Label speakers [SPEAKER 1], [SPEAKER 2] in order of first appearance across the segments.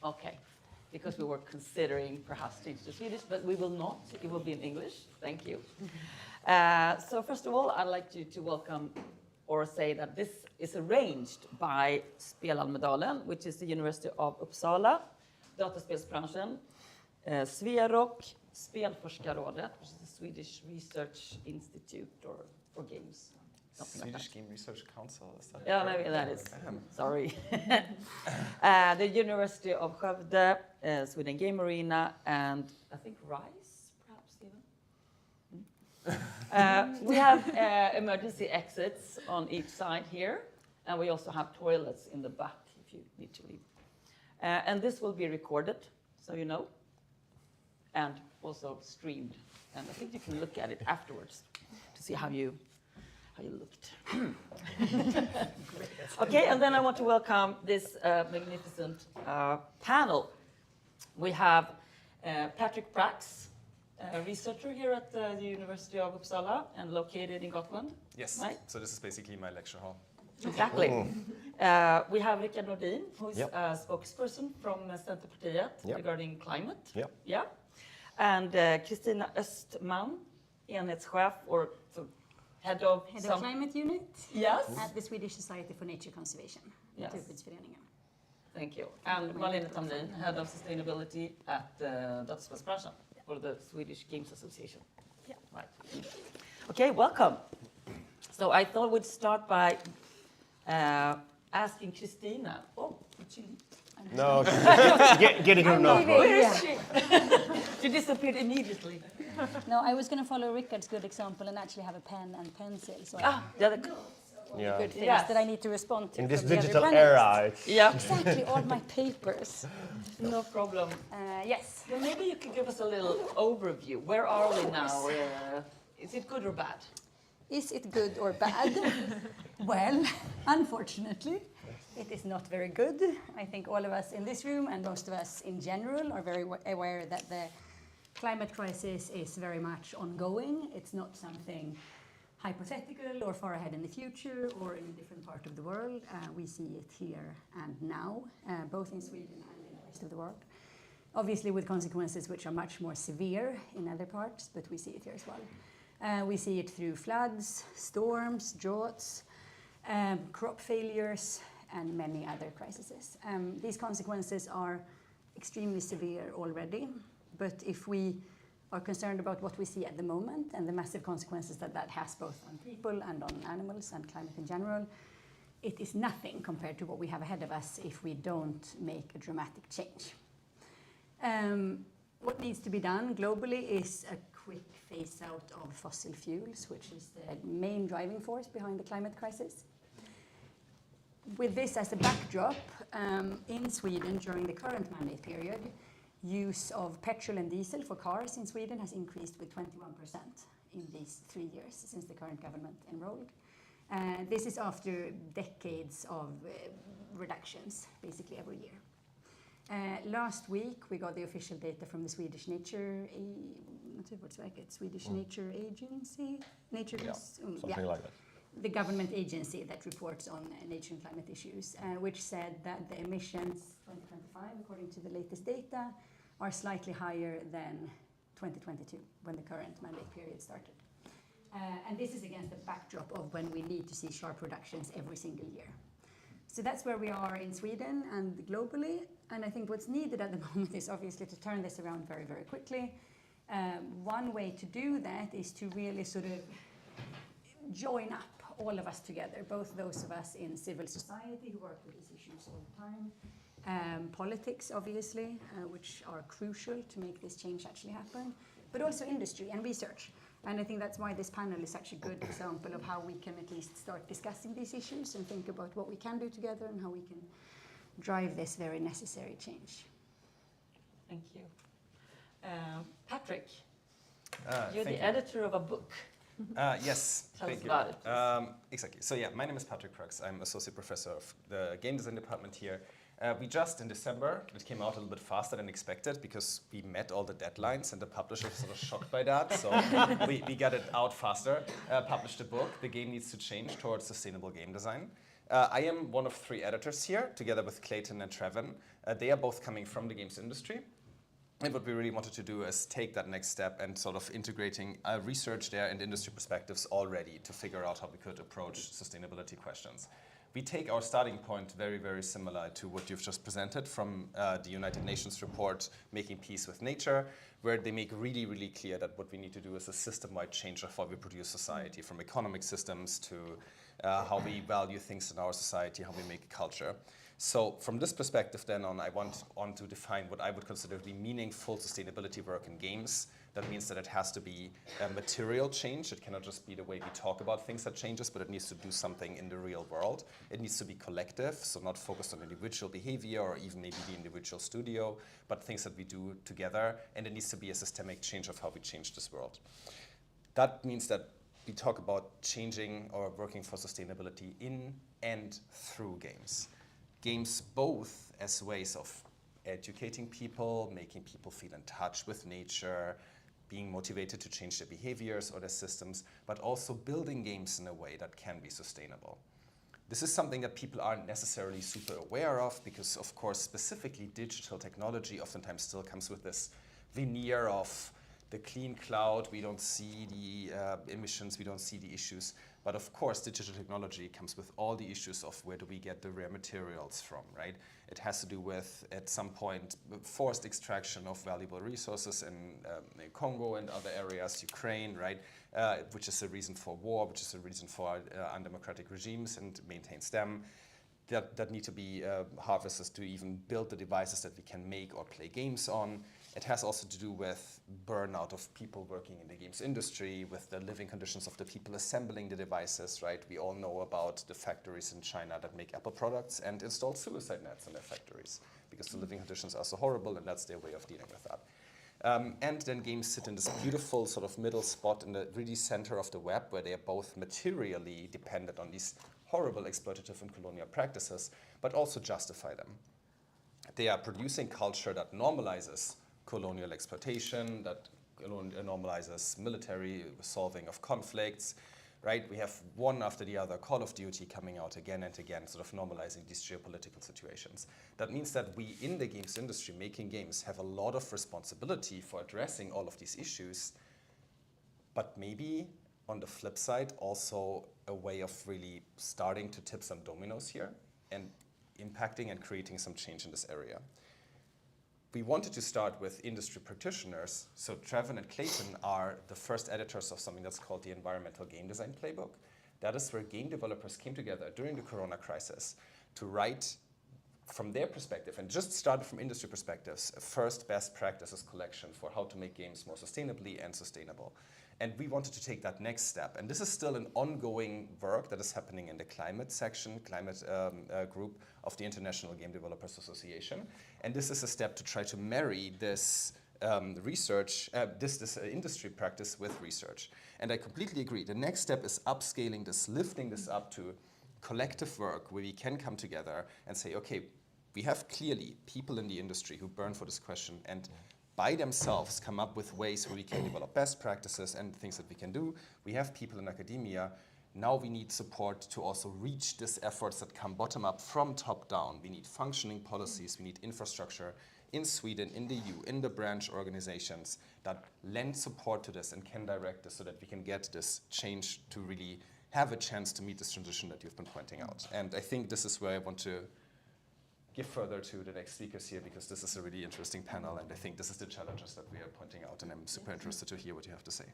[SPEAKER 1] Okay, because we were considering perhaps change to Swedish, but we will not. It will be in English. Thank you. So first of all, I'd like to welcome or say that this is arranged by Spelalmedalen, which is the University of Uppsala, dataspelsbranschen, Sverok, Spelforskarrådet, which is the Swedish Research Institute for games.
[SPEAKER 2] Swedish Game Research Council, is that?
[SPEAKER 1] Yeah, maybe that is. Sorry. The University of Skövde, Sweden Game Arena, and I think RISE, perhaps even. We have emergency exits on each side here, and we also have toilets in the back if you need to leave. And this will be recorded, so you know, and also streamed. And I think you can look at it afterwards to see how you looked. Okay, and then I want to welcome this magnificent panel. We have Patrick Prax, a researcher here at the University of Uppsala and located in Gotland.
[SPEAKER 2] Yes,
[SPEAKER 1] right?
[SPEAKER 2] So this is basically my lecture hall.
[SPEAKER 1] Exactly. We have Rickard Nordin, who is a spokesperson from Centerpartiet regarding climate. Yeah. And Kristina Östman, enhetschef or Head of
[SPEAKER 3] Climate Unit at the Swedish Society for Nature Conservation.
[SPEAKER 1] Yes.
[SPEAKER 3] Naturskyddsföreningen.
[SPEAKER 1] Thank you. And Malene Tamlin, Head of Sustainability at dataspelsbranschen for the Swedish Games Association.
[SPEAKER 3] Yeah.
[SPEAKER 1] Right. Okay, welcome. So I thought we'd start by asking Kristina. Oh, did she leave?
[SPEAKER 4] No, getting her number.
[SPEAKER 1] Where is she? She disappeared immediately.
[SPEAKER 3] No, I was going to follow Rickard's good example and actually have a pen and pencil. So good things that I need to respond to.
[SPEAKER 4] In this digital era,
[SPEAKER 3] exactly, all my papers.
[SPEAKER 1] No problem.
[SPEAKER 3] Yes.
[SPEAKER 1] Well, maybe you could give us a little overview. Where are we now? Is it good or bad?
[SPEAKER 3] Is it good or bad? Well, unfortunately, it is not very good. I think all of us in this room and most of us in general are very aware that the climate crisis is very much ongoing. It's not something hypothetical or far ahead in the future or in a different part of the world. We see it here and now, both in Sweden and in the rest of the world. Obviously with consequences which are much more severe in other parts, but we see it here as well. We see it through floods, storms, droughts, crop failures, and many other crises. These consequences are extremely severe already, but if we are concerned about what we see at the moment and the massive consequences that that has both on people and on animals and climate in general, it is nothing compared to what we have ahead of us if we don't make a dramatic change. What needs to be done globally is a quick phase out of fossil fuels, which is the main driving force behind the climate crisis. With this as a backdrop, in Sweden during the current mandate period, use of petrol and diesel for cars in Sweden has increased with 21% in these 3 years since the current government enrolled. This is after decades of reductions, basically every year. Last week, we got the official data from the Swedish Nature Nature Agency?
[SPEAKER 4] Something like that.
[SPEAKER 3] The government agency that reports on nature and climate issues, which said that the emissions 2025, according to the latest data, are slightly higher than 2022, when the current mandate period started. And this is against the backdrop of when we need to see sharp reductions every single year. So that's where we are in Sweden and globally. And I think what's needed at the moment is obviously to turn this around very, very quickly. One way to do that is to really sort of join up all of us together, both those of us in civil society who work with these issues all the time, politics, obviously, which are crucial to make this change actually happen, but also industry and research. And I think that's why this panel is such a good example of how we can at least start discussing these issues and think about what we can do together and how we can drive this very necessary change.
[SPEAKER 1] Thank you. Patrick, you're the editor of a book.
[SPEAKER 2] Yes,
[SPEAKER 1] Tell
[SPEAKER 2] thank
[SPEAKER 1] us
[SPEAKER 2] you.
[SPEAKER 1] about it.
[SPEAKER 2] Exactly. So yeah, my name is Patrick Prax. I'm associate professor of the game design department here. We just in December, it came out a little bit faster than expected because we met all the deadlines and the publisher was sort of shocked by that. So we got it out faster, published a book, The Game Needs to Change Towards Sustainable Game Design. I am one of 3 editors here, together with Clayton and Trevin. They are both coming from the games industry. And what we really wanted to do is take that next step and sort of integrating research there and industry perspectives already to figure out how we could approach sustainability questions. We take our starting point very, very similar to what you've just presented from the United Nations report, Making Peace with Nature, where they make really, really clear that what we need to do is a system-wide change of how we produce society, from economic systems to how we value things in our society, how we make culture. So from this perspective then on, I want to define what I would consider to be meaningful sustainability work in games. That means that it has to be a material change. It cannot just be the way we talk about things that changes, but it needs to do something in the real world. It needs to be collective, so not focused on individual behavior or even maybe the individual studio, but things that we do together. And it needs to be a systemic change of how we change this world. That means that we talk about changing or working for sustainability in and through games. Games both as ways of educating people, making people feel in touch with nature, being motivated to change their behaviors or their systems, but also building games in a way that can be sustainable. This is something that people aren't necessarily super aware of because, of course, specifically digital technology oftentimes still comes with this veneer of the clean cloud. We don't see the emissions, we don't see the issues. But of course, digital technology comes with all the issues of where do we get the rare materials from, right? It has to do with, at some point, forced extraction of valuable resources in Congo and other areas, Ukraine, right? Which is a reason for war, which is a reason for undemocratic regimes and maintains them. That need to be harvested to even build the devices that we can make or play games on. It has also to do with burnout of people working in the games industry, with the living conditions of the people assembling the devices, right? We all know about the factories in China that make Apple products and install suicide nets in their factories because the living conditions are so horrible, and that's their way of dealing with that. And then games sit in this beautiful sort of middle spot in the really center of the web, where they are both materially dependent on these horrible exploitative and colonial practices, but also justify them. They are producing culture that normalizes colonial exploitation, that normalizes military solving of conflicts, right? We have one after the other Call of Duty coming out again and again, sort of normalizing these geopolitical situations. That means that we in the games industry, making games, have a lot of responsibility for addressing all of these issues, but maybe on the flip side, also a way of really starting to tip some dominoes here and impacting and creating some change in this area. We wanted to start with industry practitioners. So Trevin and Clayton are the first editors of something that's called the Environmental Game Design Playbook. That is where game developers came together during the Corona crisis to write from their perspective, and just started from industry perspectives, a first best practices collection for how to make games more sustainably and sustainable. And we wanted to take that next step. And this is still an ongoing work that is happening in the climate section, climate group of the International Game Developers Association. And this is a step to try to marry this research, this industry practice with research. And I completely agree. The next step is upscaling this, lifting this up to collective work where we can come together and say, okay, we have clearly people in the industry who burn for this question and by themselves come up with ways where we can develop best practices and things that we can do. We have people in academia. Now we need support to also reach these efforts that come bottom up from top down. We need functioning policies, we need infrastructure in Sweden, in the EU, in the branch organizations that lend support to this and can direct this so that we can get this change to really have a chance to meet this transition that you've been pointing out. And I think this is where I want to give further to the next speakers here, because this is a really interesting panel, and I think this is the challenges that we are pointing out, and I'm super interested to hear what you have to say.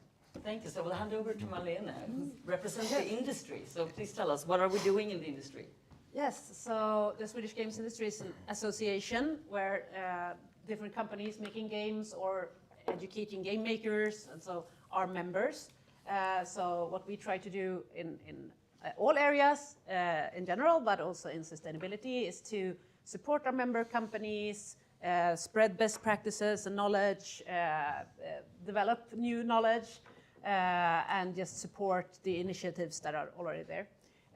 [SPEAKER 1] Thank you. So we'll hand over to Marlene, who represents the industry. So please tell us, what are we doing in the industry?
[SPEAKER 5] Yes, so the Swedish Games Industry is an association where different companies making games or educating game makers, and so are members. So what we try to do in all areas in general, but also in sustainability, is to support our member companies, spread best practices and knowledge, develop new knowledge, and just support the initiatives that are already there.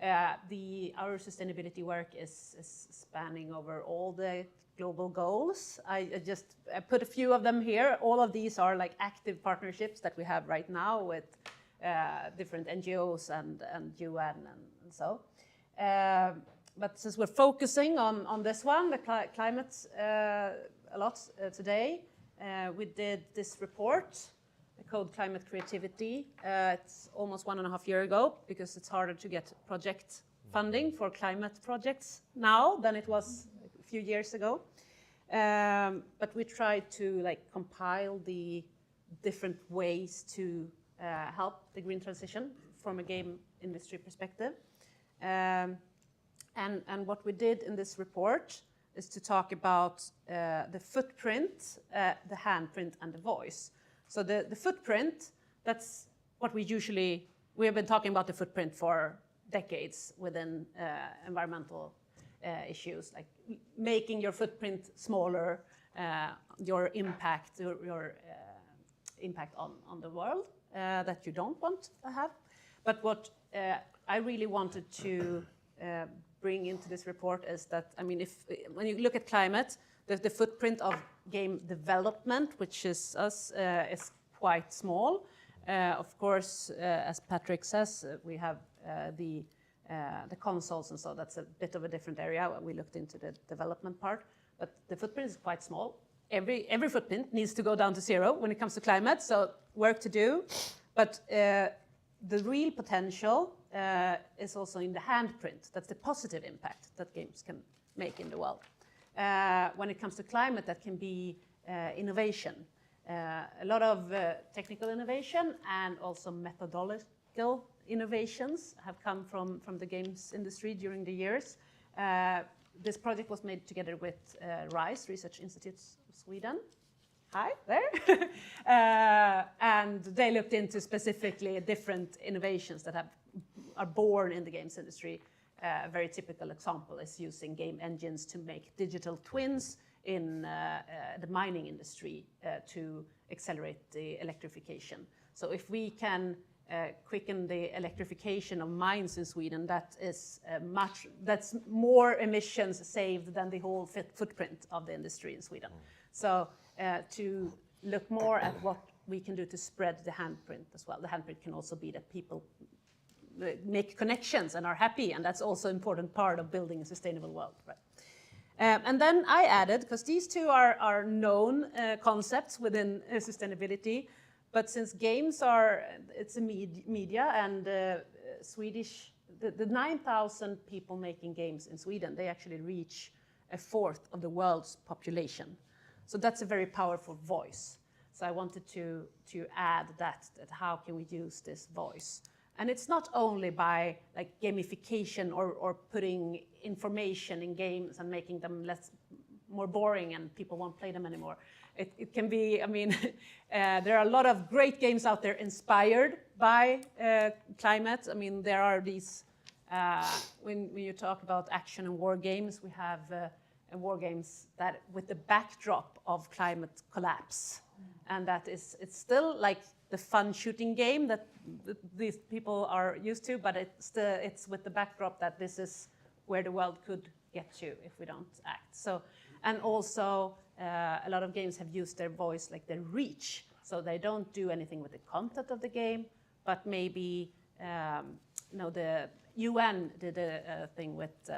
[SPEAKER 5] Our sustainability work is spanning over all the global goals. I just put a few of them here. All of these are like active partnerships that we have right now with different NGOs and UN and so. But since we're focusing on this one, the climate, a lot today, we did this report called Climate Creativity. It's almost 1.5 years ago, because it's harder to get project funding for climate projects now than it was a few years ago. But we tried to compile the different ways to help the green transition from a game industry perspective. And what we did in this report is to talk about the footprint, the handprint, and the voice. So the footprint, that's what we have been talking about the footprint for decades within environmental issues, like making your footprint smaller, your impact, your impact on the world that you don't want to have. But what I really wanted to bring into this report is that, when you look at climate, the footprint of game development, which is us, is quite small. Of course, as Patrick says, we have the consoles, and so that's a bit of a different area. We looked into the development part, but the footprint is quite small. Every footprint needs to go down to zero when it comes to climate, so work to do. But the real potential is also in the handprint. That's the positive impact that games can make in the world. When it comes to climate, that can be innovation. A lot of technical innovation and also methodological innovations have come from the games industry during the years. This project was made together with RISE, Research Institutes of Sweden. Hi, there. And they looked into specifically different innovations that are born in the games industry. A very typical example is using game engines to make digital twins in the mining industry to accelerate the electrification. So if we can quicken the electrification of mines in Sweden, that's more emissions saved than the whole footprint of the industry in Sweden. So to look more at what we can do to spread the handprint as well. The handprint can also be that people make connections and are happy, and that's also an important part of building a sustainable world, right? And then I added, because these two are known concepts within sustainability, but since games it's a media, and Swedish, the 9,000 people making games in Sweden, they actually reach 1/4 of the world's population. So that's a very powerful voice. So I wanted to add that how can we use this voice? And it's not only by gamification or putting information in games and making them more boring and people won't play them anymore. It can be, there are a lot of great games out there inspired by climate. There are these, when you talk about action and war games, we have war games that with the backdrop of climate collapse. And that it's still like the fun shooting game that these people are used to, but it's with the backdrop that this is where the world could get to if we don't act. So, and also a lot of games have used their voice, like their reach. So they don't do anything with the content of the game, but maybe the UN did a thing with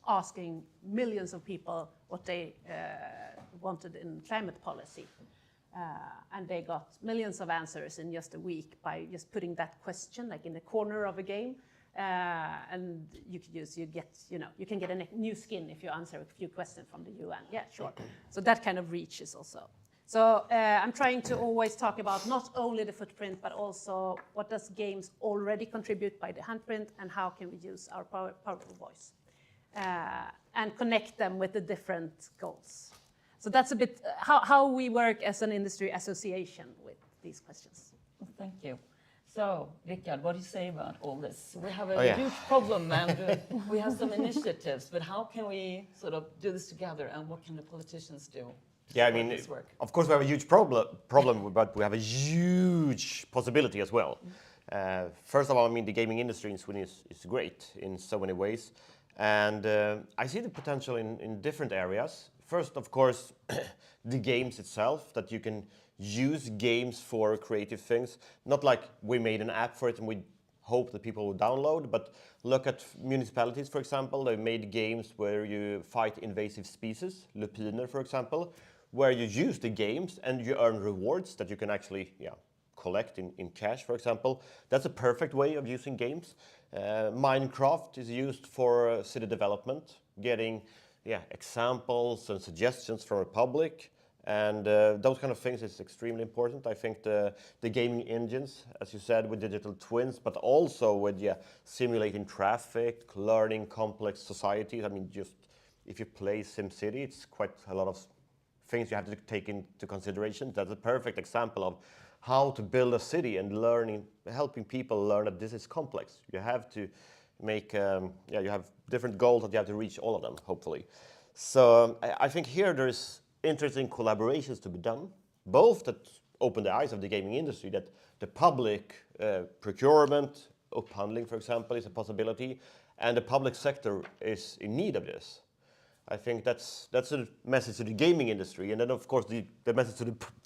[SPEAKER 5] asking millions of people what they wanted in climate policy. And they got millions of answers in just a week by just putting that question in the corner of a game. And you can get a new skin if you answer a few questions from the UN. Yeah, sure. So that kind of reach is also. So I'm trying to always talk about not only the footprint, but also what does games already contribute by the handprint, and how can we use our powerful voice and connect them with the different goals. So that's a bit how we work as an industry association with these questions.
[SPEAKER 1] Thank you. So, Rickard, what do you say about all this? We have a huge problem, and we have some initiatives, but how can we sort of do this together, and what can the politicians do?
[SPEAKER 4] Yeah, of course we have a huge problem, but we have a huge possibility as well. First of all, the gaming industry in Sweden is great in so many ways, and I see the potential in different areas. First, of course, the games itself, that you can use games for creative things. Not like we made an app for it and we hope that people will download. But look at municipalities, for example. They've made games where you fight invasive species, lupiner, for example, where you use the games and you earn rewards that you can actually collect in cash, for example. That's a perfect way of using games. Minecraft is used for city development, getting examples and suggestions from the public. And those kind of things is extremely important. I think the gaming engines, as you said, with digital twins, but also with simulating traffic, learning complex societies. I mean, just if you play SimCity, it's quite a lot of things you have to take into consideration. That's a perfect example of how to build a city and helping people learn that this is complex. You have to make, you have different goals that you have to reach all of them, hopefully. So I think here there's interesting collaborations to be done, both that open the eyes of the gaming industry, that the public procurement, upphandling, for example, is a possibility, and the public sector is in need of this. I think that's a message to the gaming industry, and then of course the message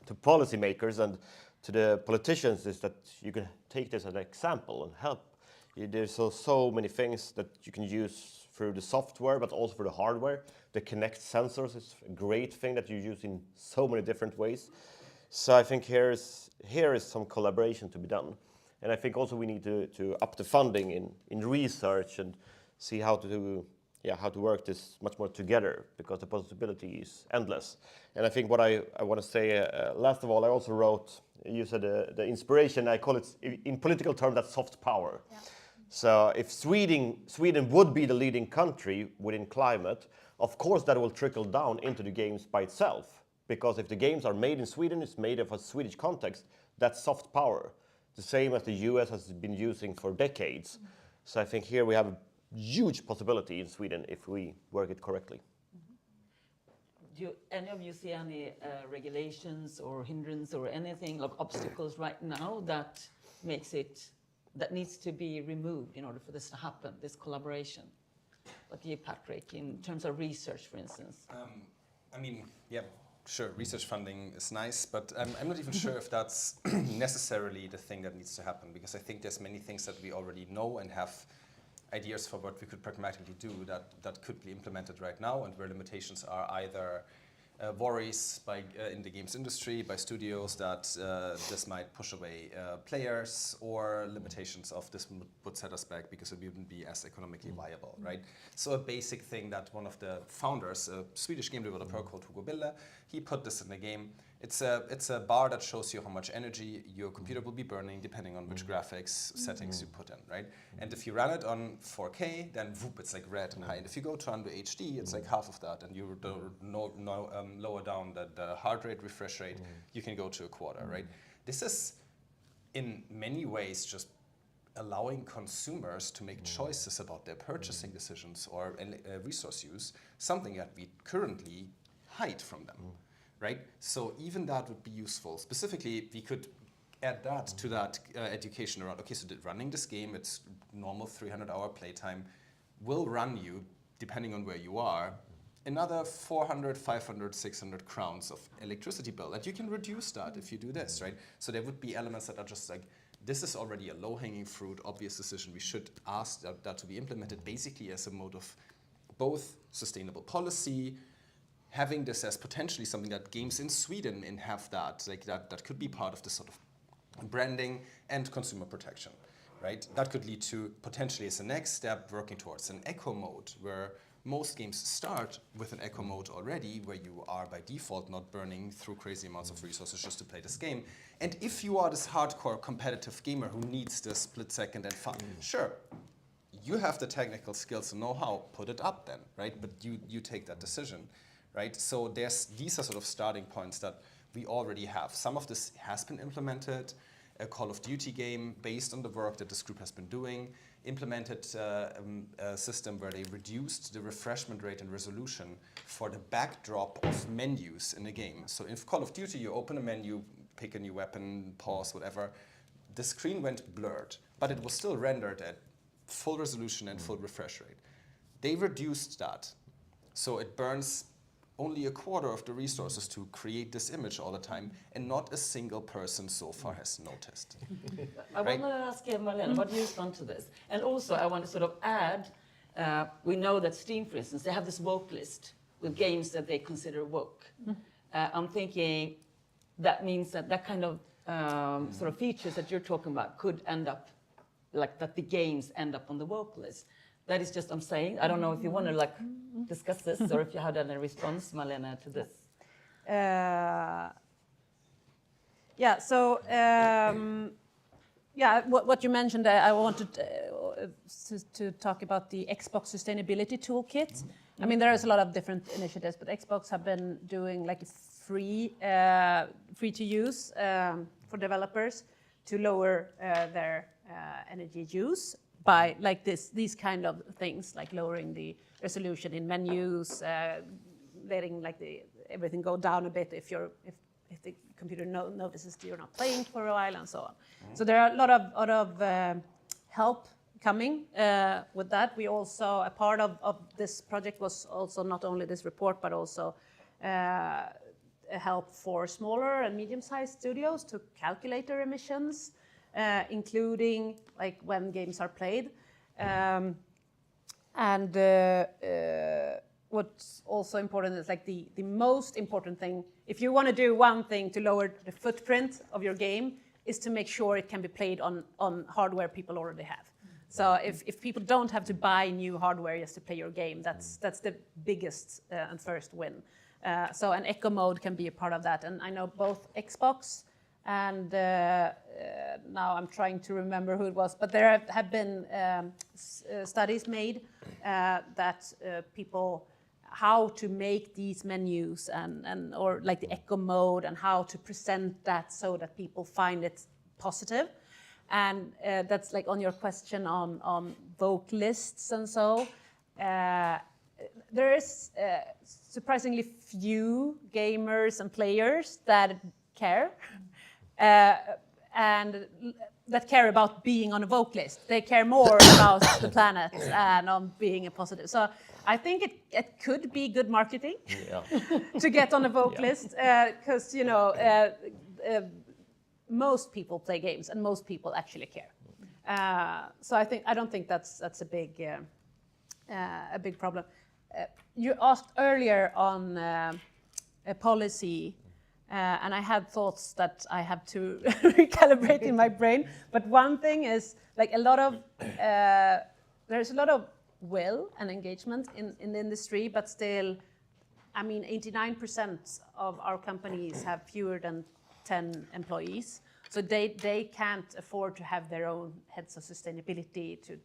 [SPEAKER 4] to policymakers and to the politicians is that you can take this as an example and help. There's so many things that you can use through the software, but also for the hardware. The Kinect sensors is a great thing that you use in so many different ways. So I think here is some collaboration to be done. And I think also we need to up the funding in research and see how to work this much more together, because the possibility is endless. And I think what I want to say, last of all, I also wrote, you said the inspiration, I call it, in political terms, that's soft power. Yeah. So if Sweden would be the leading country within climate, of course that will trickle down into the games by itself. Because if the games are made in Sweden, it's made of a Swedish context, that's soft power. The same as the US has been using for decades. Mm-hmm. So I think here we have a huge possibility in Sweden if we work it correctly.
[SPEAKER 1] Do any of you see any regulations or hindrance or anything like obstacles right now that needs to be removed in order for this to happen, this collaboration? What do you, Patrick, in terms of research, for instance?
[SPEAKER 2] I mean, yeah, sure, research funding is nice, but I'm not even sure if that's necessarily the thing that needs to happen, because I think there's many things that we already know and have ideas for what we could pragmatically do that could be implemented right now, and where limitations are either worries in the games industry, by studios, that this might push away players, or limitations of this would set us back because it wouldn't be as economically viable, right? So a basic thing that one of the founders, a Swedish game developer called Hugo Bille, he put this in the game. It's a bar that shows you how much energy your computer will be burning depending on which graphics settings you put in, right? And if you run it on 4K, then whoop, it's like red and high. And if you go to under HD, it's like half of that. And you lower down the heart rate, refresh rate, you can go to a quarter, right? This is, in many ways, just allowing consumers to make choices about their purchasing decisions or resource use, something that we currently hide from them. Right? So even that would be useful. Specifically, we could add that to that education around, okay, so running this game, it's normal 300-hour playtime, will run you, depending on where you are, another 400, 500, 600 crowns of electricity bill. And you can reduce that if you do this, right? So there would be elements that are just like, this is already a low-hanging fruit, obvious decision. We should ask that to be implemented basically as a mode of both sustainable policy, having this as potentially something that games in Sweden have that could be part of this sort of branding and consumer protection, right? That could lead to potentially as a next step working towards an eco mode, where most games start with an eco mode already, where you are by default not burning through crazy amounts of resources just to play this game. And if you are this hardcore competitive gamer who needs this split second and fun, sure, you have the technical skills and know-how, put it up then, right? But you take that decision. Right? So these are sort of starting points that we already have. Some of this has been implemented. A Call of Duty game, based on the work that this group has been doing, implemented a system where they reduced the refreshment rate and resolution for the backdrop of menus in a game. So in Call of Duty, you open a menu, pick a new weapon, pause, whatever. The screen went blurred, but it was still rendered at full resolution and full refresh rate. They reduced that, so it burns only a quarter of the resources to create this image all the time, and not a single person so far has noticed.
[SPEAKER 1] I want to ask Marlene, what do you respond to this? And also, I want to sort of add, we know that Steam, for instance, they have this woke list with games that they consider woke. I'm thinking that means that that kind of sort of features that you're talking about could end up, like that the games end up on the woke list. That is just I'm saying. I don't know if you want to like discuss this or if you had any response, Marlene, to this.
[SPEAKER 5] Yeah. So what you mentioned, I wanted to talk about the Xbox Sustainability Toolkit. I mean, there is a lot of different initiatives, but Xbox have been doing like free to use for developers to lower their energy use by like these kind of things, like lowering the resolution in menus, letting like everything go down a bit if the computer notices you're not playing for a while and so on. So there are a lot of help coming with that. We also, a part of this project was also not only this report, but also help for smaller and medium-sized studios to calculate their emissions, including like when games are played. What's also important is like the most important thing, if you want to do one thing to lower the footprint of your game, is to make sure it can be played on hardware people already have. So if people don't have to buy new hardware just to play your game, that's the biggest and first win. So an eco mode can be a part of that. And I know both Xbox and now I'm trying to remember who it was, but there have been studies made that people, how to make these menus and or like the eco mode and how to present that so that people find it positive. And that's like on your question on vote lists and so. There is surprisingly few gamers and players that care and that care about being on a vote list. They care more about the planet and on being a positive. So I think it could be good marketing to get on a vote list because most people play games and most people actually care. So I don't think that's a big problem. You asked earlier on a policy, and I had thoughts that I have to recalibrate in my brain. But one thing is like there's a lot of will and engagement in the industry, but still, I mean, 89% of our companies have fewer than 10 employees. So they can't afford to have their own heads of sustainability to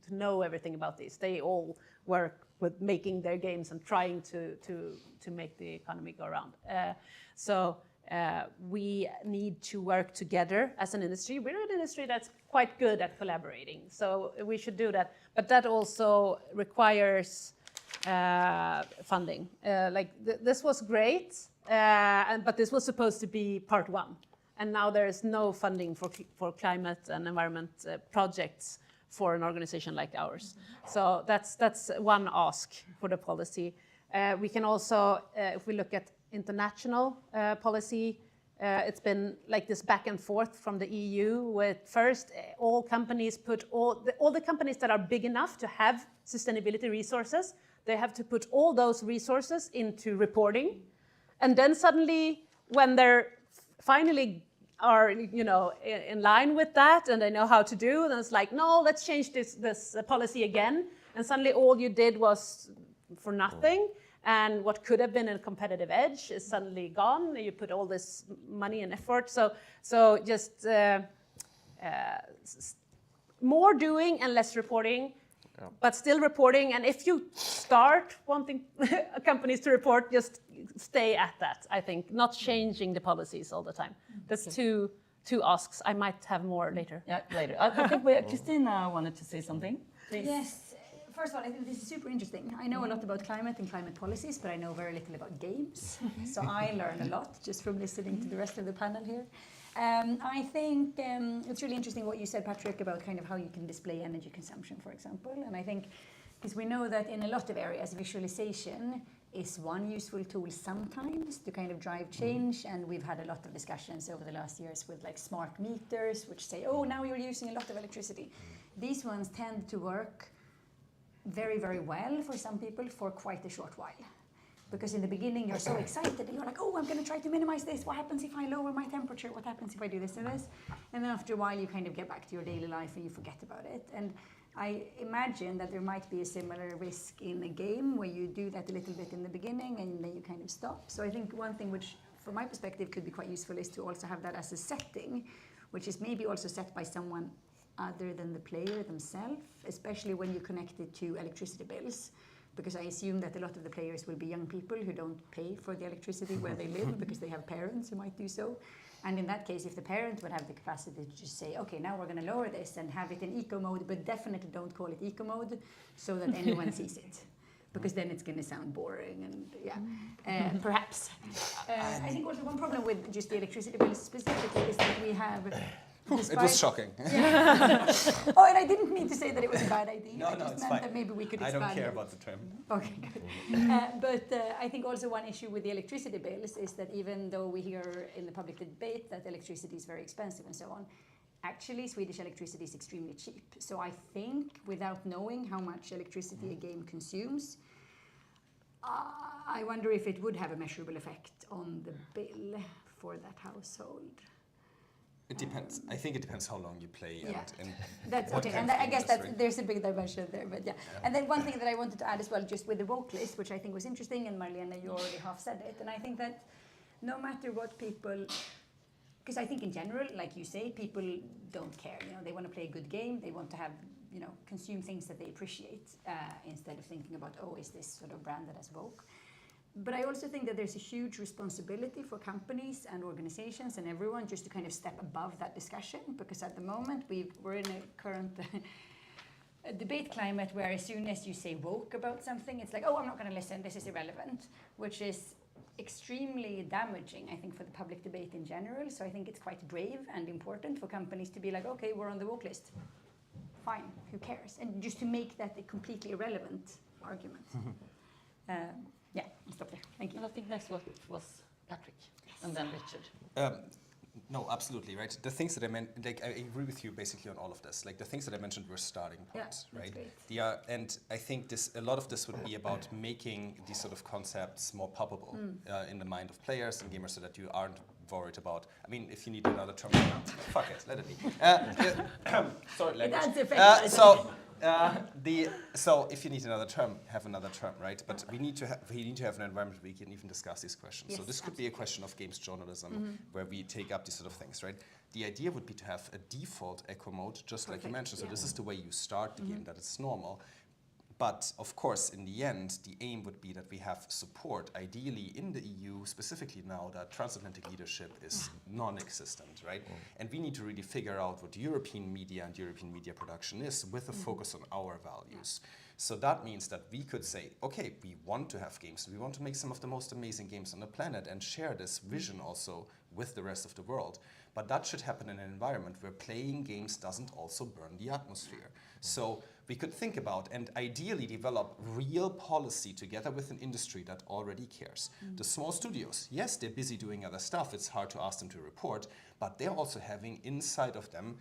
[SPEAKER 5] know everything about this. They all work with making their games and trying to make the economy go around. So we need to work together as an industry. We're an industry that's quite good at collaborating, so we should do that. But that also requires funding. This was great, but this was supposed to be part one. And now there is no funding for climate and environment projects for an organization like ours. So that's one ask for the policy. We can also, if we look at international policy, it's been like this back and forth from the EU with first all companies put all the companies that are big enough to have sustainability resources, they have to put all those resources into reporting. And then suddenly when they're finally are in line with that and they know how to do, then it's like, no, let's change this policy again. And suddenly all you did was for nothing. And what could have been a competitive edge is suddenly gone. You put all this money and effort. So just more doing and less reporting, but still reporting. And if you start wanting companies to report, just stay at that, I think, not changing the policies all the time. That's two asks. I might have more later.
[SPEAKER 1] Yeah, later. I think Christina wanted to say something. Please.
[SPEAKER 3] Yes. First of all, I think this is super interesting. I know a lot about climate and climate policies, but I know very little about games. So I learn a lot just from listening to the rest of the panel here. I think it's really interesting what you said, Patrick, about kind of how you can display energy consumption, for example. And I think, because we know that in a lot of areas, visualization is one useful tool sometimes to kind of drive change, and we've had a lot of discussions over the last years with like smart meters, which say, oh, now you're using a lot of electricity. These ones tend to work very, very well for some people for quite a short while. Because in the beginning you're so excited and you're like, oh, I'm going to try to minimize this. What happens if I lower my temperature? What happens if I do this and this? And then after a while you kind of get back to your daily life and you forget about it. And I imagine that there might be a similar risk in a game where you do that a little bit in the beginning and then you kind of stop. So I think one thing which, from my perspective, could be quite useful is to also have that as a setting, which is maybe also set by someone other than the player themselves, especially when you connect it to electricity bills. Because I assume that a lot of the players will be young people who don't pay for the electricity where they live because they have parents who might do so. And in that case, if the parent would have the capacity to just say, okay, now we're going to lower this and have it in eco mode, but definitely don't call it eco mode so that anyone sees it. Because then it's going to sound boring and yeah, perhaps. I think also one problem with just the electricity bills specifically is that we have...
[SPEAKER 2] It was shocking.
[SPEAKER 3] Yeah. Oh, and I didn't mean to say that it was a bad idea.
[SPEAKER 2] No,
[SPEAKER 3] I
[SPEAKER 2] no,
[SPEAKER 3] just
[SPEAKER 2] it's
[SPEAKER 3] meant
[SPEAKER 2] fine.
[SPEAKER 3] that maybe we could
[SPEAKER 2] I
[SPEAKER 3] expand
[SPEAKER 2] don't care
[SPEAKER 3] it.
[SPEAKER 2] about the term.
[SPEAKER 3] Okay, good. But I think also one issue with the electricity bills is that even though we hear in the public debate that electricity is very expensive and so on, actually Swedish electricity is extremely cheap. So I think without knowing how much electricity a game consumes, I wonder if it would have a measurable effect on the bill for that household.
[SPEAKER 2] It depends. I think it depends how long you play and
[SPEAKER 3] that's
[SPEAKER 2] what
[SPEAKER 3] okay.
[SPEAKER 2] kind
[SPEAKER 3] And
[SPEAKER 2] of
[SPEAKER 3] I guess
[SPEAKER 2] industry.
[SPEAKER 3] there's a big dimension there, but yeah. And then one thing that I wanted to add as well, just with the woke list, which I think was interesting, and Marlene, you already half said it, and I think that no matter what people, because I think in general, like you say, people don't care. You know, they want to play a good game. They want to have, you know, consume things that they appreciate instead of thinking about, oh, is this sort of branded as woke? But I also think that there's a huge responsibility for companies and organizations and everyone just to kind of step above that discussion, because at the moment we're in a current debate climate where as soon as you say woke about something, it's like, oh, I'm not going to listen, this is irrelevant, which is extremely damaging, I think, for the public debate in general. So I think it's quite brave and important for companies to be like, okay, we're on the woke list. Fine, who cares? And just to make that a completely irrelevant argument. Yeah, I'll stop there. Thank you.
[SPEAKER 1] And I think next was Patrick, and then Richard.
[SPEAKER 2] No, absolutely, right. The things that I meant, like, I agree with you basically on all of this. Like, the things that I mentioned were starting points,
[SPEAKER 3] Yeah,
[SPEAKER 2] right?
[SPEAKER 3] great.
[SPEAKER 2] And I think a lot of this would be about making these sort of concepts more palpable in the mind of players and gamers, so that you aren't worried about. I mean, if you need another term, fuck it, let it be. Sorry, language. So if you need another term, have another term, right? But we need to have an environment where we can even discuss these questions.
[SPEAKER 3] Yes,
[SPEAKER 2] so this could be a question of games journalism, where we take up these sort of things, right? The idea would be to have a default echo mode, just like you mentioned. So this is the way you start the game, that it's normal. But of course, in the end, the aim would be that we have support, ideally in the EU, specifically now that transatlantic leadership is non-existent, right? And we need to really figure out what European media and European media production is with a focus on our values. So that means that we could say, okay, we want to have games, we want to make some of the most amazing games on the planet and share this vision also with the rest of the world. But that should happen in an environment where playing games doesn't also burn the atmosphere. So we could think about and ideally develop real policy together with an industry that already cares. The small studios, yes, they're busy doing other stuff. It's hard to ask them to report, but they're also having inside of them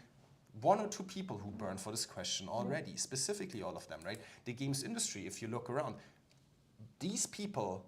[SPEAKER 2] one or two people who burn for this question already, specifically all of them, right? The games industry, if you look around, these people,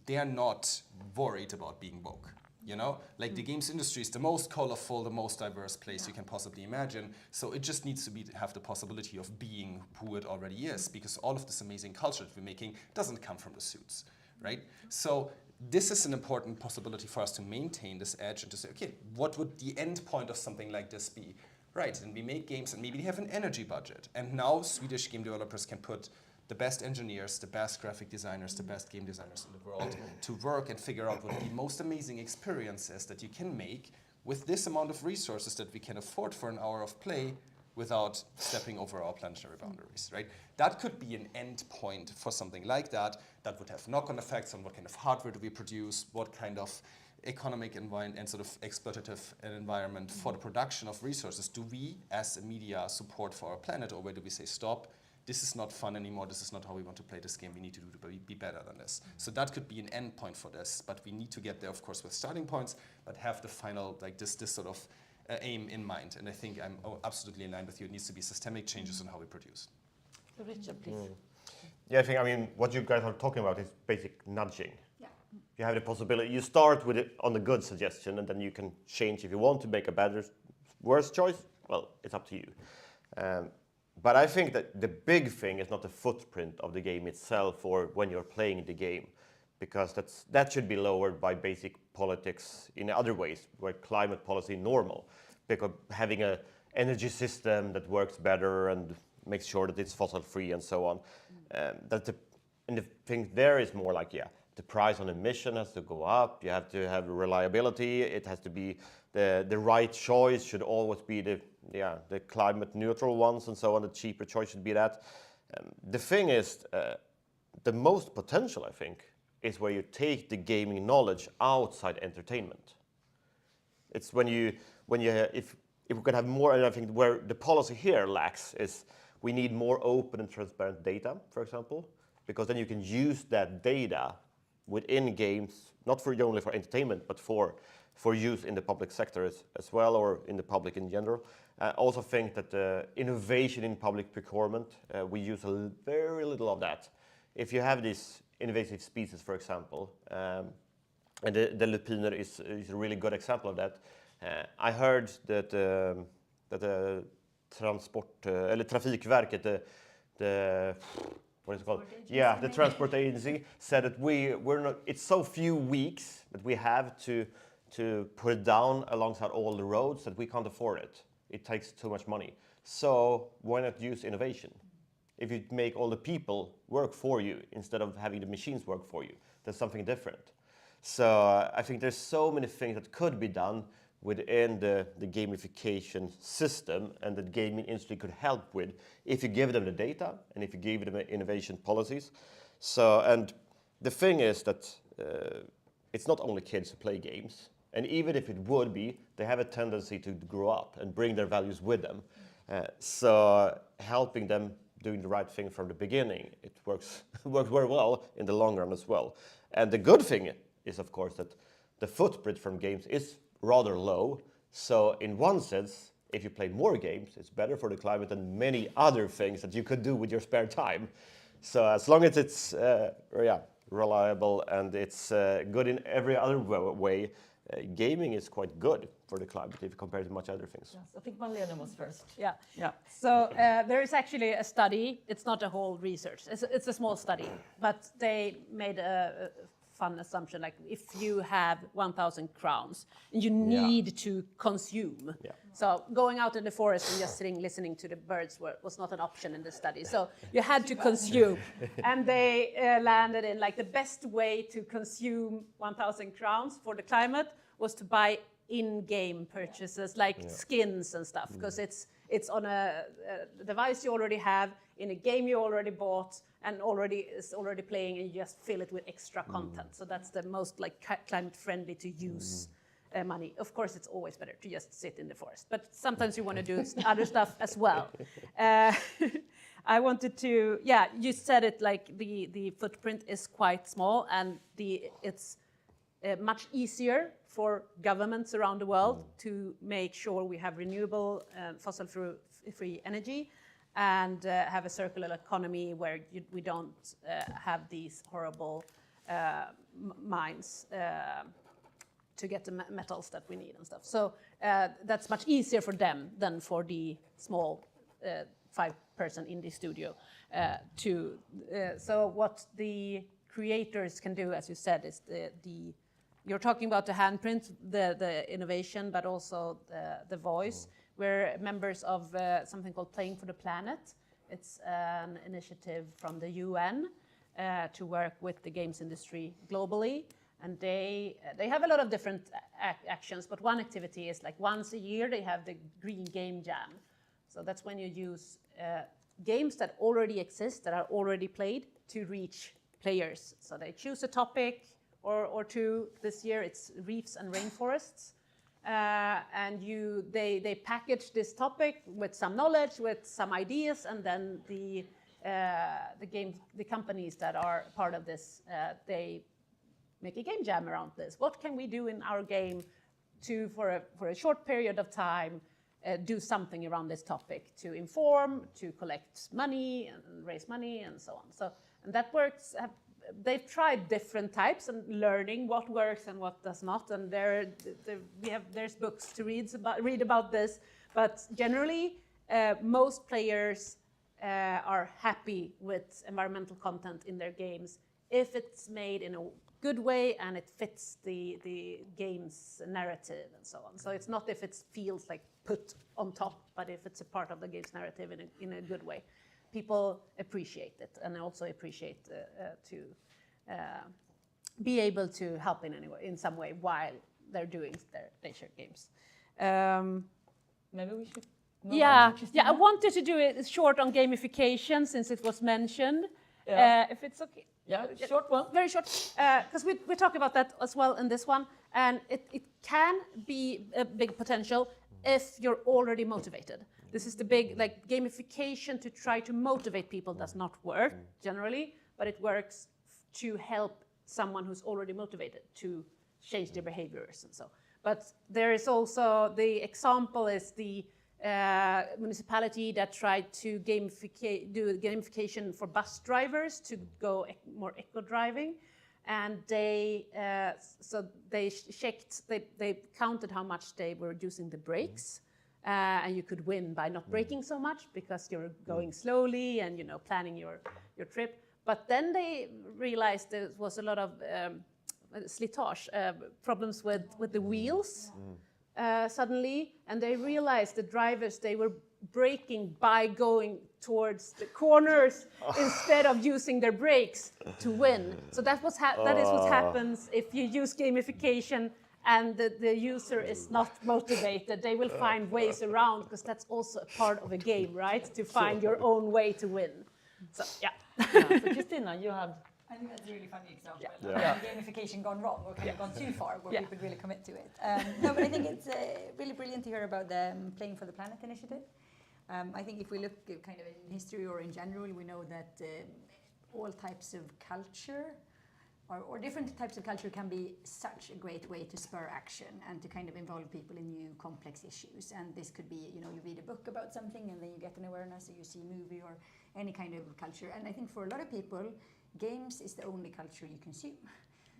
[SPEAKER 2] they're not worried about being woke. You know, like the games industry is the most colorful, the most diverse place you can possibly imagine. So it just needs to have the possibility of being who it already is, because all of this amazing culture that we're making doesn't come from the suits, right? So this is an important possibility for us to maintain this edge and to say, okay, what would the end point of something like this be? Right, and we make games and maybe they have an energy budget. And now Swedish game developers can put the best engineers, the best graphic designers, the best game designers in the world to work and figure out what the most amazing experience is that you can make with this amount of resources that we can afford for an hour of play without stepping over our planetary boundaries, right? That could be an end point for something like that, that would have knock-on effects on what kind of hardware do we produce, what kind of economic environment and sort of exploitative environment for the production of resources do we as a media support for our planet, or where do we say stop? this is not fun anymore, this is not how we want to play this game, we need to be better than this. So that could be an end point for this, but we need to get there, of course, with starting points, but have the final, like this sort of aim in mind. And I think I'm absolutely in line with you. It needs to be systemic changes in how we produce.
[SPEAKER 1] So Richard, please.
[SPEAKER 4] Yeah, I mean, what you guys are talking about is basic nudging.
[SPEAKER 3] Yeah.
[SPEAKER 4] You have the possibility, you start with it on the good suggestion, and then you can change if you want to make a better, worse choice. Well, it's up to you. But I think that the big thing is not the footprint of the game itself or when you're playing the game, because that should be lowered by basic politics in other ways, where climate policy normal, because having an energy system that works better and makes sure that it's fossil free and so on. And the thing there is more like, the price on emission has to go up, you have to have reliability, it has to be the right choice should always be the climate neutral ones and so on, the cheaper choice should be that. The thing is, the most potential, I think, is where you take the gaming knowledge outside entertainment. It's if we could have more, and I think where the policy here lacks is we need more open and transparent data, for example, because then you can use that data within games, not only for entertainment, but for use in the public sector as well, or in the public in general. I also think that innovation in public procurement, we use very little of that. If you have these invasive species, for example, and the lupiner is a really good example of that. I heard that Trafikverket, what is it called? Yeah, the transport agency said that we're not. It's so few weeks that we have to put it down alongside all the roads that we can't afford it. It takes too much money. So why not use innovation? If you make all the people work for you instead of having the machines work for you, there's something different. So I think there's so many things that could be done within the gamification system, and that gaming industry could help with if you give them the data and if you give them innovation policies. So, and the thing is that it's not only kids who play games, and even if it would be, they have a tendency to grow up and bring their values with them. So helping them doing the right thing from the beginning, it works very well in the long run as well. And the good thing is, of course, that the footprint from games is rather low. So in one sense, if you play more games, it's better for the climate than many other things that you could do with your spare time. So as long as it's reliable and it's good in every other way, gaming is quite good for the climate if you compare to much other things.
[SPEAKER 1] Yes, I think Marlene was first.
[SPEAKER 5] Yeah.
[SPEAKER 1] Yeah.
[SPEAKER 5] So there is actually a study. It's not a whole research. It's a small study, but they made a fun assumption, like if you have 1,000 crowns and you need to consume. Yeah. So going out in the forest and just sitting listening to the birds was not an option in the study. So you had to consume. And they landed in like the best way to consume 1,000 crowns for the climate was to buy in-game purchases like skins and stuff, because it's on a device you already have, in a game you already bought, and is already playing, and you just fill it with extra content. So that's the most like climate friendly to use money. Of course, it's always better to just sit in the forest, but sometimes you want to do other stuff as well. I wanted to, you said it, like the footprint is quite small, and it's much easier for governments around the world to make sure we have renewable fossil-free energy and have a circular economy where we don't have these horrible mines to get the metals that we need and stuff. So that's much easier for them than for the small 5-person indie studio. So what the creators can do, as you said, is you're talking about the handprint, the innovation, but also the voice. We're members of something called Playing for the Planet. It's an initiative from the UN to work with the games industry globally. And they have a lot of different actions, but one activity is like once a year they have the Green Game Jam. So that's when you use games that already exist, that are already played, to reach players. So they choose a topic or two. This year it's reefs and rainforests. And they package this topic with some knowledge, with some ideas, and then the the companies that are part of this, they make a game jam around this. What can we do in our game to, for a short period of time, do something around this topic to inform, to collect money and raise money and so on. So, and that works. They've tried different types and learning what works and what does not. And there's books to read about this. But generally, most players are happy with environmental content in their games if it's made in a good way and it fits the game's narrative and so on. So it's not if it feels like put on top, but if it's a part of the game's narrative in a good way. People appreciate it, and also appreciate to be able to help in some way while they're doing their leisure games.
[SPEAKER 1] Maybe we should.
[SPEAKER 5] Yeah, I wanted to do it short on gamification since it was mentioned. If it's okay.
[SPEAKER 1] Yeah, short one.
[SPEAKER 5] Very short, because we talk about that as well in this one, and it can be a big potential if you're already motivated. This is the big, like, gamification to try to motivate people does not work generally, but it works to help someone who's already motivated to change their behaviors and so. But there is also, the example is the municipality that tried to do gamification for bus drivers to go more eco-driving, and they counted how much they were reducing the brakes, and you could win by not braking so much because you're going slowly and planning your trip. But then they realized there was a lot of slitage, problems with the wheels. Suddenly, and they realized the drivers, they were braking by going towards the corners instead of using their brakes to win. So that is what happens if you use gamification and the user is not motivated. They will find ways around, because that's also a part of a game, right? To find your own way to win. So, yeah.
[SPEAKER 1] So Christina, you have...
[SPEAKER 3] I think that's a really funny example.
[SPEAKER 1] Yeah.
[SPEAKER 3] Gamification gone wrong, or kind of gone too far, where people really commit to it. No, but I think it's really brilliant to hear about the Playing for the Planet initiative. I think if we look kind of in history or in general, we know that all types of culture or different types of culture can be such a great way to spur action and to kind of involve people in new complex issues. And this could be, you read a book about something and then you get an awareness, or you see a movie or any kind of culture. And I think for a lot of people, games is the only culture you consume.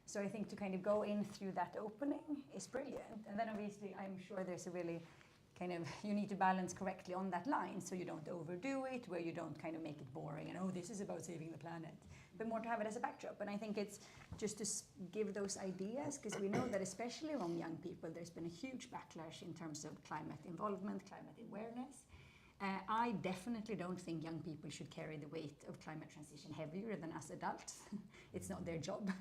[SPEAKER 3] So I think to kind of go in through that opening is brilliant. And then obviously I'm sure there's a really kind of, you need to balance correctly on that line so you don't overdo it, where you don't kind of make it boring and, this is about saving the planet, but more to have it as a backdrop. And I think it's just to give those ideas, because we know that especially among young people, there's been a huge backlash in terms of climate involvement, climate awareness. I definitely don't think young people should carry the weight of climate transition heavier than us adults. It's not their job.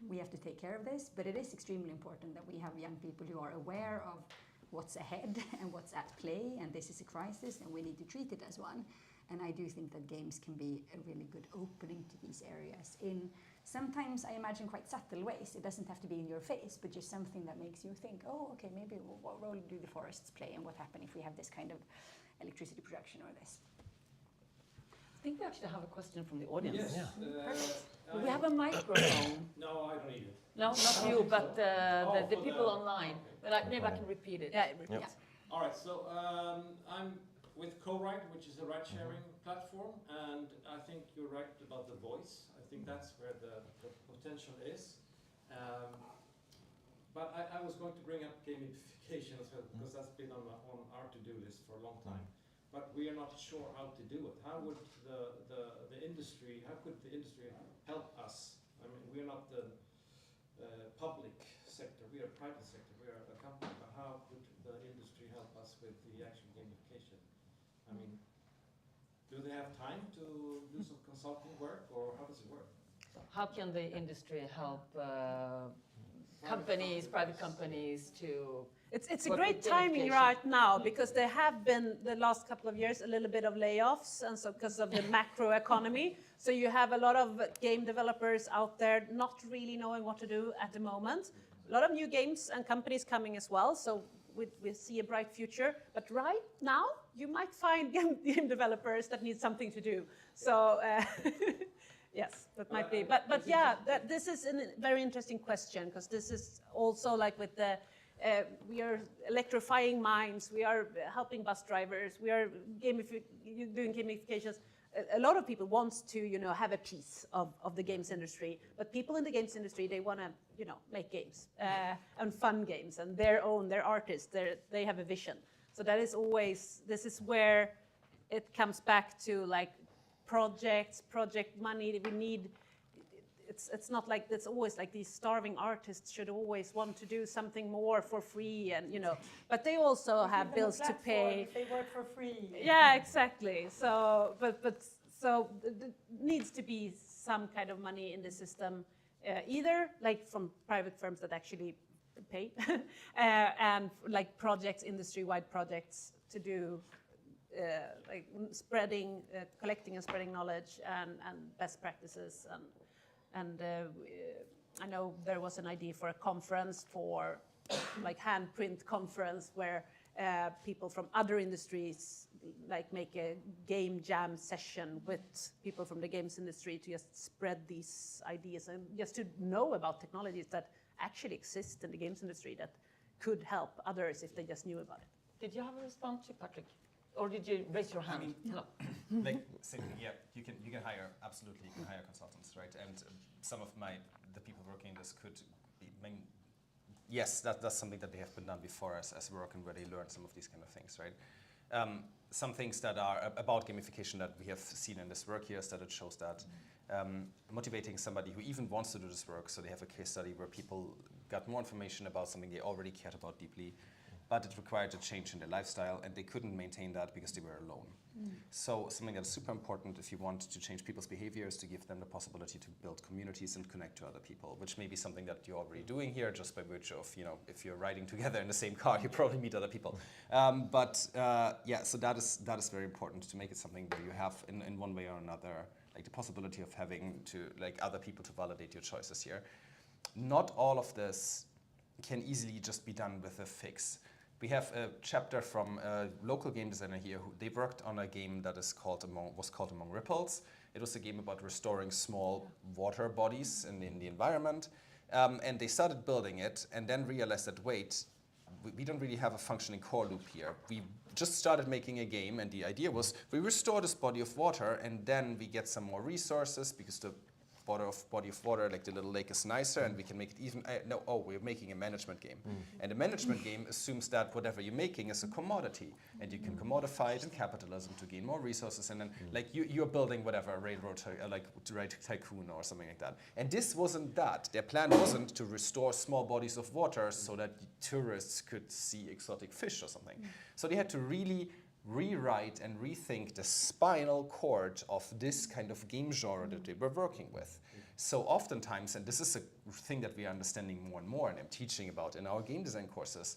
[SPEAKER 3] We have to take care of this, but it is extremely important that we have young people who are aware of what's ahead and what's at play, and this is a crisis and we need to treat it as one. And I do think that games can be a really good opening to these areas in sometimes, I imagine, quite subtle ways. It doesn't have to be in your face, but just something that makes you think, okay, maybe what role do the forests play, and what happens if we have this kind of electricity production or this.
[SPEAKER 1] I think we actually have a question from the audience.
[SPEAKER 6] Yes.
[SPEAKER 1] Do we have a microphone?
[SPEAKER 6] No, I don't need it.
[SPEAKER 1] No, not you, but the
[SPEAKER 6] for
[SPEAKER 1] people
[SPEAKER 6] the-
[SPEAKER 1] online.
[SPEAKER 6] okay.
[SPEAKER 1] But maybe I can repeat it.
[SPEAKER 5] Yeah.
[SPEAKER 6] All right, so I'm with Co-Write, which is a ride-sharing platform, and I think you're right about the voice. I think that's where the potential is. But I was going to bring up gamification as well, because that's been on our to-do list for a long time. But we are not sure how to do it. How would the industry, how could the industry help us? I mean, we are not the public sector, we are private sector, we are a company, but how could the industry help us with the actual gamification? I mean, do they have time to do some consulting work, or how does it work?
[SPEAKER 1] How can the industry help private companies to...
[SPEAKER 5] It's a
[SPEAKER 1] work
[SPEAKER 5] great
[SPEAKER 1] with
[SPEAKER 5] timing
[SPEAKER 1] gamification?
[SPEAKER 5] right now, because there have been the last couple of years a little bit of layoffs, and so because of the macro economy. So you have a lot of game developers out there not really knowing what to do at the moment. A lot of new games and companies coming as well. So we see a bright future. But right now, you might find game developers that need something to do. So yes, that might be. But yeah, this is a very interesting question, because this is also like with the. We are electrifying minds, we are helping bus drivers, we are doing gamifications. A lot of people want to, have a piece of the games industry, but people in the games industry, they want to, make games and fun games, and their artists, they have a vision. So that is always, this is where it comes back to like project money. We need. It's not like it's always like these starving artists should always want to do something more for free, and but they also have bills to pay.
[SPEAKER 3] They work for free.
[SPEAKER 5] Yeah, exactly. So, so it needs to be some kind of money in the system, either like from private firms that actually pay, and like projects, industry-wide projects to do. Like collecting and spreading knowledge and best practices, and I know there was an idea for a conference, for like handprint conference, where people from other industries like make a game jam session with people from the games industry to just spread these ideas and just to know about technologies that actually exist in the games industry that could help others if they just knew about it.
[SPEAKER 1] Did you have a response to Patrick? Or did you raise your hand? Hello.
[SPEAKER 2] Like, yeah, you can hire, absolutely, you can hire consultants, right? And some of the people working in this could be, yes, that's something that they have been done before as work, and where they learn some of these kind of things, right? Some things that are about gamification that we have seen in this work here is that it shows that motivating somebody who even wants to do this work, so they have a case study where people got more information about something they already cared about deeply, but it required a change in their lifestyle, and they couldn't maintain that because they were alone. So something that's super important if you want to change people's behavior is to give them the possibility to build communities and connect to other people, which may be something that you're already doing here just by virtue of, if you're riding together in the same car, you probably meet other people. Yeah, so that is very important, to make it something where you have, in one way or another, like the possibility of having to, like, other people to validate your choices here. Not all of this can easily just be done with a fix. We have a chapter from a local game designer here who they worked on a game that was called Among Ripples. It was a game about restoring small water bodies in the environment. And they started building it and then realized that, wait, we don't really have a functioning core loop here. We just started making a game, and the idea was we restore this body of water, and then we get some more resources because the body of water, like the little lake, is nicer, and we can make it even. We're making a management game, and a management game assumes that whatever you're making is a commodity, and you can commodify it in capitalism to gain more resources, and then like you're building whatever, a railroad, tycoon or something like that. And this wasn't that. Their plan wasn't to restore small bodies of water so that tourists could see exotic fish or something. So they had to really rewrite and rethink the spinal cord of this kind of game genre that they were working with. So oftentimes, and this is a thing that we are understanding more and more, and I'm teaching about in our game design courses,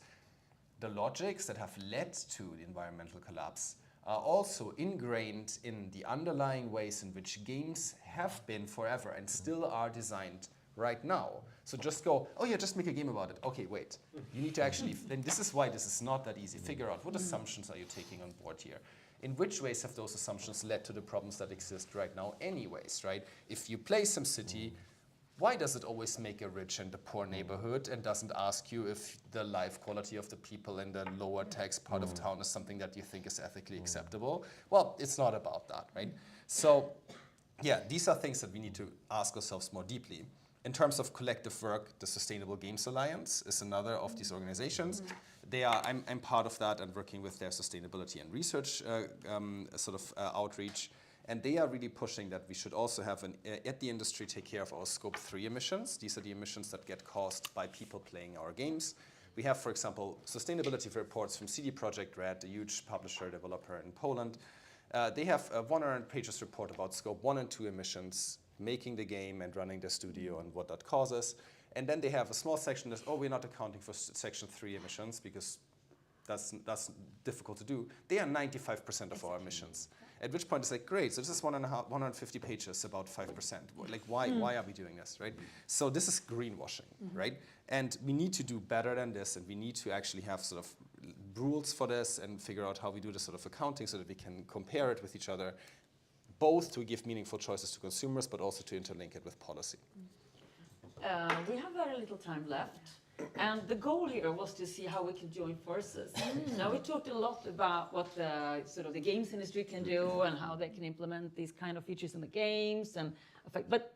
[SPEAKER 2] the logics that have led to the environmental collapse are also ingrained in the underlying ways in which games have been forever and still are designed right now. So just go, oh yeah, just make a game about it. Okay, wait. You need to actually, then this is why this is not that easy. Figure out what assumptions are you taking on board here. In which ways have those assumptions led to the problems that exist right now anyways, right? If you play SimCity, why does it always make a rich and a poor neighborhood and doesn't ask you if the life quality of the people in the lower tax part of town is something that you think is ethically acceptable? Well, it's not about that, right? So yeah, these are things that we need to ask ourselves more deeply. In terms of collective work, the Sustainable Games Alliance is another of these organizations. I'm part of that and working with their sustainability and research outreach. And they are really pushing that we should also have at the industry take care of our Scope 3 emissions. These are the emissions that get caused by people playing our games. We have, for example, sustainability reports from CD Projekt Red, a huge publisher developer in Poland. They have a 100 pages report about Scope 1 and 2 emissions, making the game and running the studio and what that causes. And then they have a small section that's, we're not accounting for Section 3 emissions because that's difficult to do. They are 95% of our emissions. At which point it's like, great, so this is 150 pages, about 5%. Like, why are we doing this, right? So this is greenwashing, right? And we need to do better than this, and we need to actually have sort of rules for this and figure out how we do this sort of accounting so that we can compare it with each other, both to give meaningful choices to consumers, but also to interlink it with policy.
[SPEAKER 1] We have very little time left, and the goal here was to see how we can join forces. Now we talked a lot about what the sort of the games industry can do and how they can implement these kind of features in the games and affect. But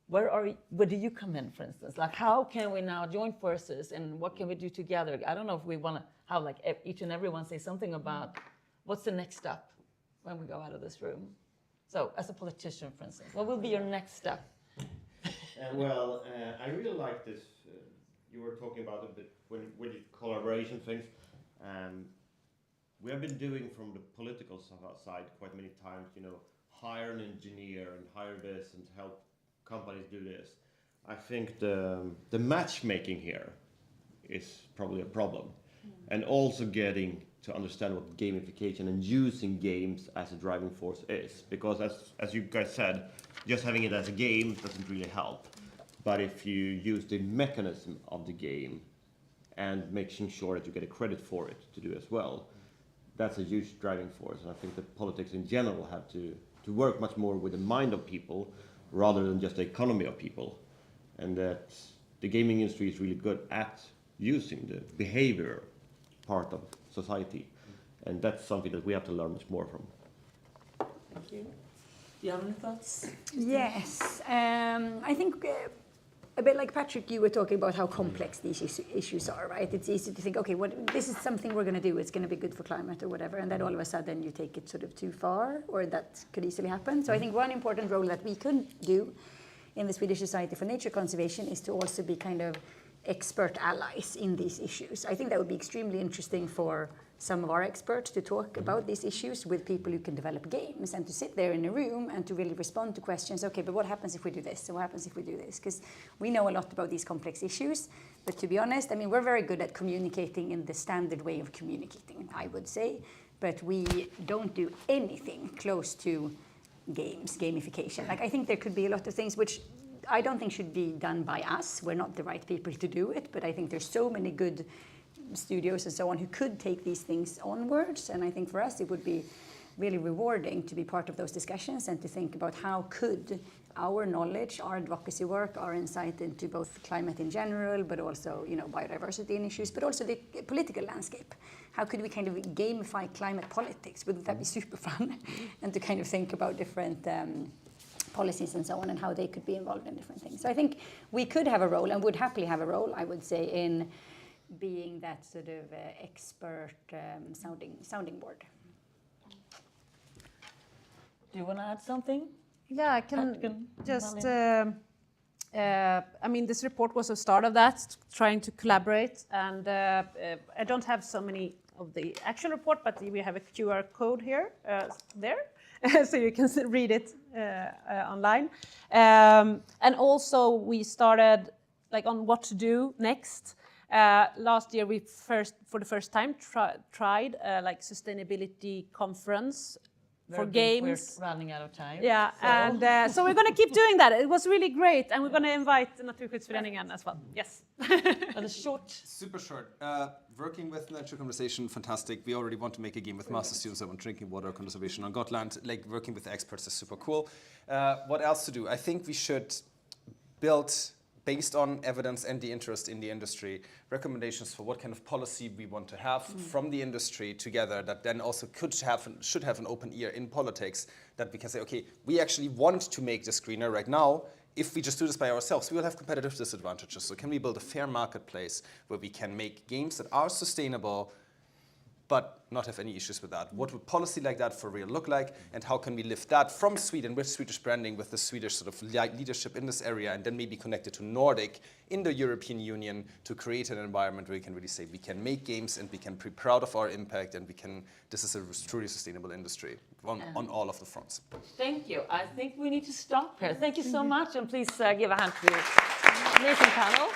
[SPEAKER 1] where do you come in, for instance? Like, how can we now join forces, and what can we do together? I don't know if we want to have like each and everyone say something about what's the next step when we go out of this room. So, as a politician, for instance, what will be your next step?
[SPEAKER 4] I really like this. You were talking about a bit with the collaboration things. We have been doing from the political side quite many times, hire an engineer and hire this and help companies do this. I think the matchmaking here is probably a problem. And also getting to understand what gamification and using games as a driving force is. Because as you guys said, just having it as a game doesn't really help. But if you use the mechanism of the game and making sure that you get a credit for it to do as well, that's a huge driving force. And I think that politics in general have to work much more with the mind of people rather than just the economy of people. And that the gaming industry is really good at using the behavior part of society. And that's something that we have to learn much more from.
[SPEAKER 1] Thank you. Do you have any thoughts?
[SPEAKER 3] Yes, I think a bit like Patrick, you were talking about how complex these issues are, right? It's easy to think, okay, this is something we're going to do, it's going to be good for climate or whatever, and then all of a sudden you take it sort of too far, or that could easily happen. So I think one important role that we could do in the Swedish Society for Nature Conservation is to also be kind of expert allies in these issues. I think that would be extremely interesting for some of our experts to talk about these issues with people who can develop games and to sit there in a room and to really respond to questions. Okay, but what happens if we do this? So what happens if we do this? Because we know a lot about these complex issues, but to be honest, I mean, we're very good at communicating in the standard way of communicating, I would say, but we don't do anything close to gamification. Like, I think there could be a lot of things which I don't think should be done by us. We're not the right people to do it, but I think there's so many good studios and so on who could take these things onwards, and I think for us it would be really rewarding to be part of those discussions and to think about how could our knowledge, our advocacy work, our insight into both climate in general, but also biodiversity and issues, but also the political landscape. How could we kind of gamify climate politics? Wouldn't that be super fun? And to kind of think about different policies and so on and how they could be involved in different things. So I think we could have a role and would happily have a role, I would say, in being that sort of expert sounding board.
[SPEAKER 1] Do you want to add something?
[SPEAKER 5] Yeah, I can just, I mean, this report was a start of that, trying to collaborate, and I don't have so many of the actual report, but we have a QR code here, there, so you can read it online. And also we started on what to do next. Last year we for the first time tried sustainability conference for games.
[SPEAKER 1] We're running out of time.
[SPEAKER 5] Yeah, so. And so we're going to keep doing that. It was really great, and we're going to invite Naturskyddsföreningen as well. Yes.
[SPEAKER 1] And a short.
[SPEAKER 2] Super short. Working with Nature Conversation, fantastic. We already want to make a game with master students on drinking water conservation on Gotland. Working with the experts is super cool. What else to do? I think we should build, based on evidence and the interest in the industry, recommendations for what kind of policy we want to have from the industry together that then also should have an open ear in politics, that we can say, okay, we actually want to make this greener right now. If we just do this by ourselves, we will have competitive disadvantages. So can we build a fair marketplace where we can make games that are sustainable but not have any issues with that? What would policy like that for real look like? And how can we lift that from Sweden with Swedish branding, with the Swedish sort of leadership in this area, and then maybe connect it to Nordic in the European Union to create an environment where we can really say we can make games and we can be proud of our impact, and this is a truly sustainable industry on all of the fronts.
[SPEAKER 1] Thank you. I think we need to stop here. Thank you so much, and please give a hand to the amazing panel.